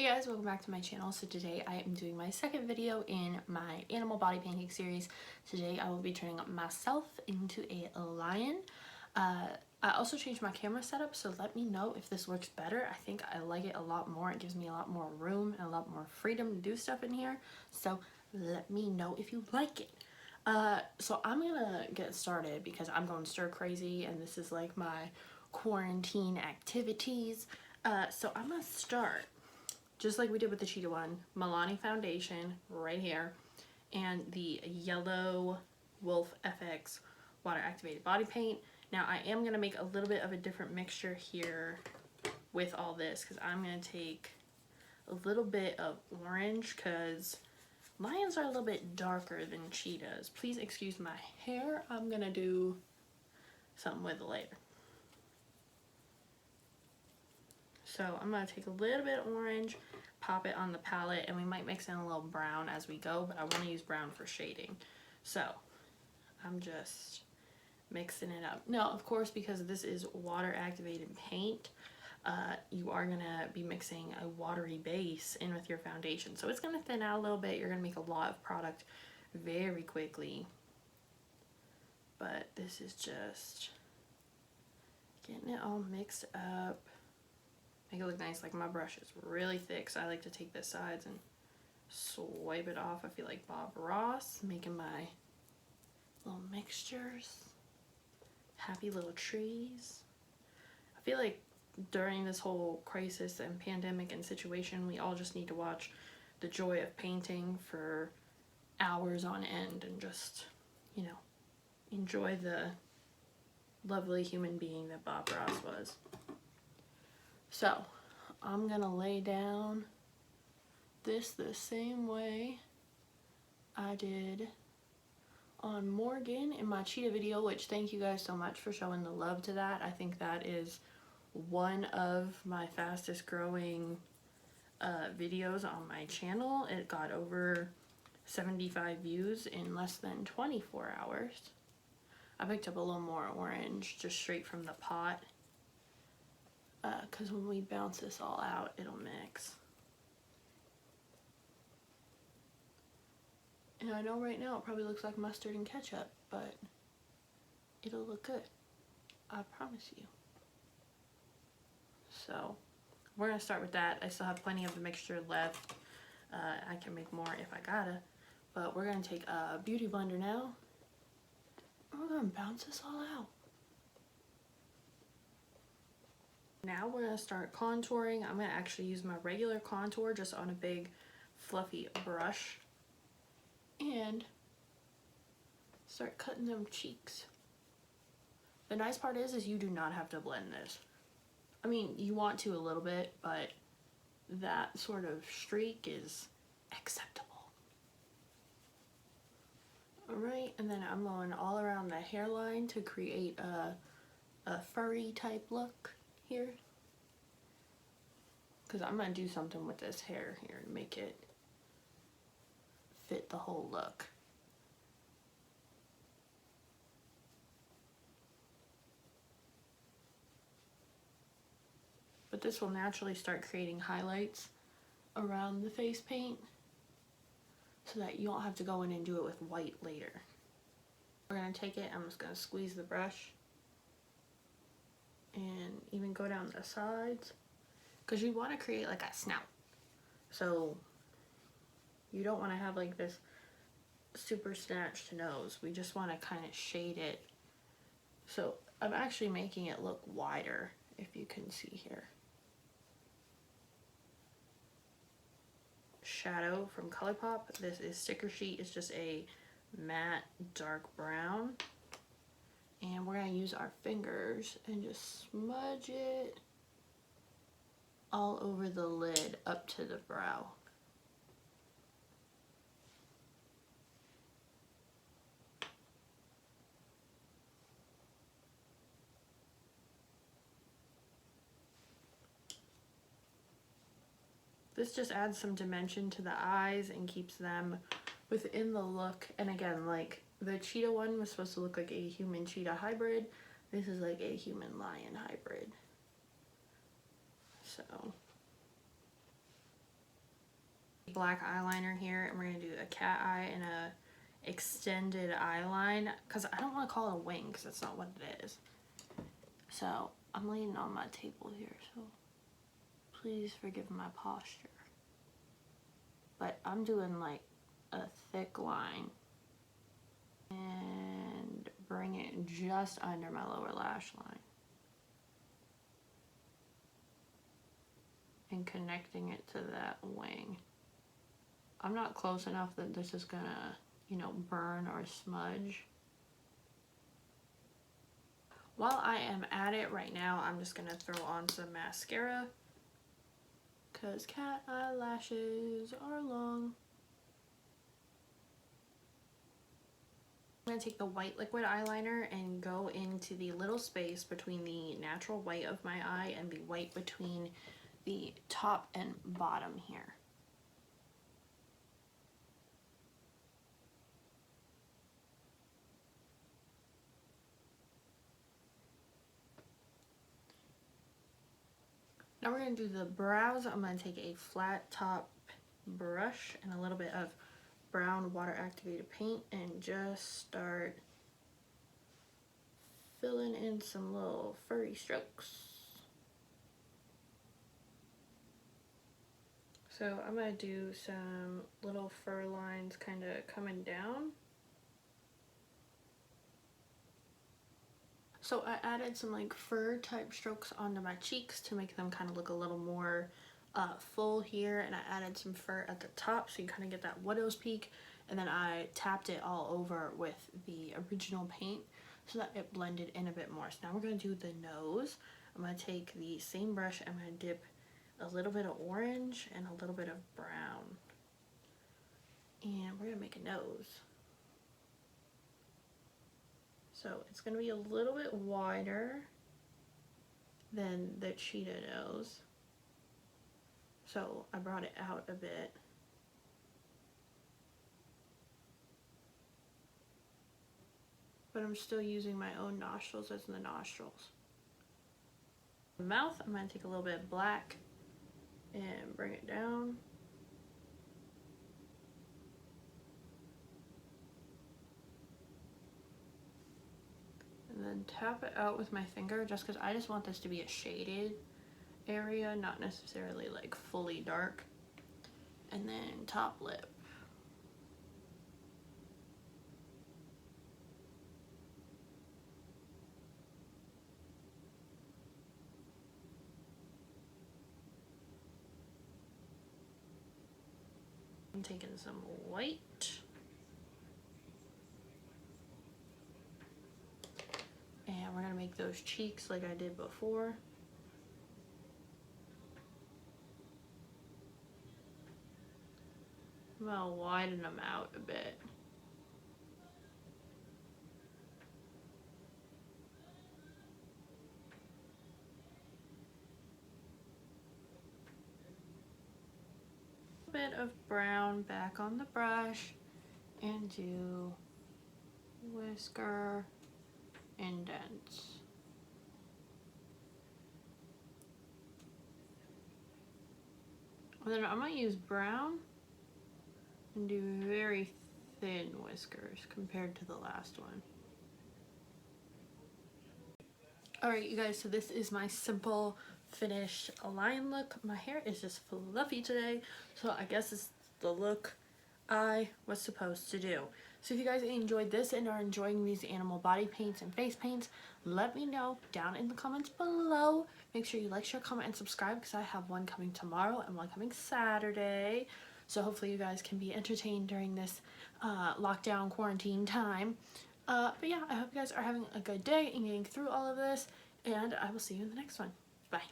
Hey guys, welcome back to my channel. So today I am doing my second video in my animal body painting series. Today I will be turning myself into a lion. I also changed my camera setup, so let me know if this works better. I think I like it a lot more. It gives me a lot more room and a lot more freedom to do stuff in here. So let me know if you like it. So I'm gonna get started because I'm going stir crazy and this is like my quarantine activities. So I'm gonna start just like we did with the cheetah one, Milani foundation right here, and the yellow Wolf FX water activated body paint. Now I am gonna make a little bit of a different mixture here with all this because I'm gonna take a little bit of orange because lions are a little bit darker than cheetahs. Please excuse my hair. I'm gonna do something with it later. So I'm gonna take a little bit of orange, pop it on the palette, and we might mix in a little brown as we go, but I wanna use brown for shading. So I'm just mixing it up. Now, of course, because this is water activated paint, you are gonna be mixing a watery base in with your foundation. So it's gonna thin out a little bit. You're gonna make a lot of product very quickly. But this is just getting it all mixed up. Make it look nice. Like my brush is really thick, so I like to take the sides and swipe it off. I feel like Bob Ross making my little mixtures. Happy little trees. I feel like during this whole crisis and pandemic and situation, we all just need to watch The Joy of Painting for hours on end and just, you know, enjoy the lovely human being that Bob Ross was. So I'm gonna lay down this the same way I did on Morgan in my cheetah video, which thank you guys so much for showing the love to that. I think that is one of my fastest growing videos on my channel. It got over 75 views in less than 24 hours. I picked up a little more orange just straight from the pot because when we bounce this all out, it'll mix. And I know right now it probably looks like mustard and ketchup, but it'll look good. I promise you. So we're gonna start with that. I still have plenty of the mixture left. I can make more if I gotta, but we're gonna take a beauty blender now. And we're gonna bounce this all out. Now we're gonna start contouring. I'm gonna actually use my regular contour just on a big fluffy brush and start cutting them cheeks. The nice part is you do not have to blend this. I mean, you want to a little bit, but that sort of streak is acceptable. All right, and then I'm going all around the hairline to create a furry type look here. Because I'm going to do something with this hair here to make it fit the whole look. But this will naturally start creating highlights around the face paint so that you don't have to go in and do it with white later. We're going to take it, I'm just going to squeeze the brush and even go down the sides because you want to create like a snout. So you don't want to have like this super snatched nose. We just want to kind of shade it. So I'm actually making it look wider, if you can see here. Shadow from ColourPop. This is Sticker Sheet. It's just a matte dark brown. And we're going to use our fingers and just smudge it all over the lid up to the brow. This just adds some dimension to the eyes and keeps them within the look. And again, like the cheetah one was supposed to look like a human cheetah hybrid. This is like a human lion hybrid. So black eyeliner here, and we're going to do a cat eye and a extended eye line, because I don't want to call it a wing because that's not what it is. So I'm leaning on my table here, so please forgive my posture. But I'm doing like a thick line and bring it just under my lower lash line and connecting it to that wing. I'm not close enough that this is gonna, you know, burn or smudge. While I am at it right now, I'm just gonna throw on some mascara because cat eyelashes are long. I'm going to take the white liquid eyeliner and go into the little space between the natural white of my eye and the white between the top and bottom here. Now we're going to do the brows. I'm going to take a flat top brush and a little bit of brown water activated paint and just start filling in some little furry strokes. So I'm going to do some little fur lines kind of coming down. So I added some like fur type strokes onto my cheeks to make them kind of look a little more full here, and I added some fur at the top so you kind of get that widow's peak, and then I tapped it all over with the original paint so that it blended in a bit more. So now we're going to do the nose. I'm going to take the same brush, I'm going to dip a little bit of orange and a little bit of brown, and we're going to make a nose. So it's going to be a little bit wider than the cheetah nose. So I brought it out a bit. But I'm still using my own nostrils as the nostrils. The mouth, I'm going to take a little bit of black and bring it down. And then tap it out with my finger just because I just want this to be a shaded area, not necessarily like fully dark. And then top lip. I'm taking some white. And we're gonna make those cheeks like I did before. I'm gonna widen them out a bit. A bit of brown back on the brush and do whisker indents. And then I might use brown and do very thin whiskers compared to the last one. Alright you guys, so this is my simple finished line look. My hair is just fluffy today, so I guess it's the look I was supposed to do. So if you guys enjoyed this and are enjoying these animal body paints and face paints, let me know down in the comments below. Make sure you like, share, comment, and subscribe because I have one coming tomorrow and one coming Saturday. So hopefully you guys can be entertained during this lockdown quarantine time. But yeah, I hope you guys are having a good day and getting through all of this, and I will see you in the next one. Bye.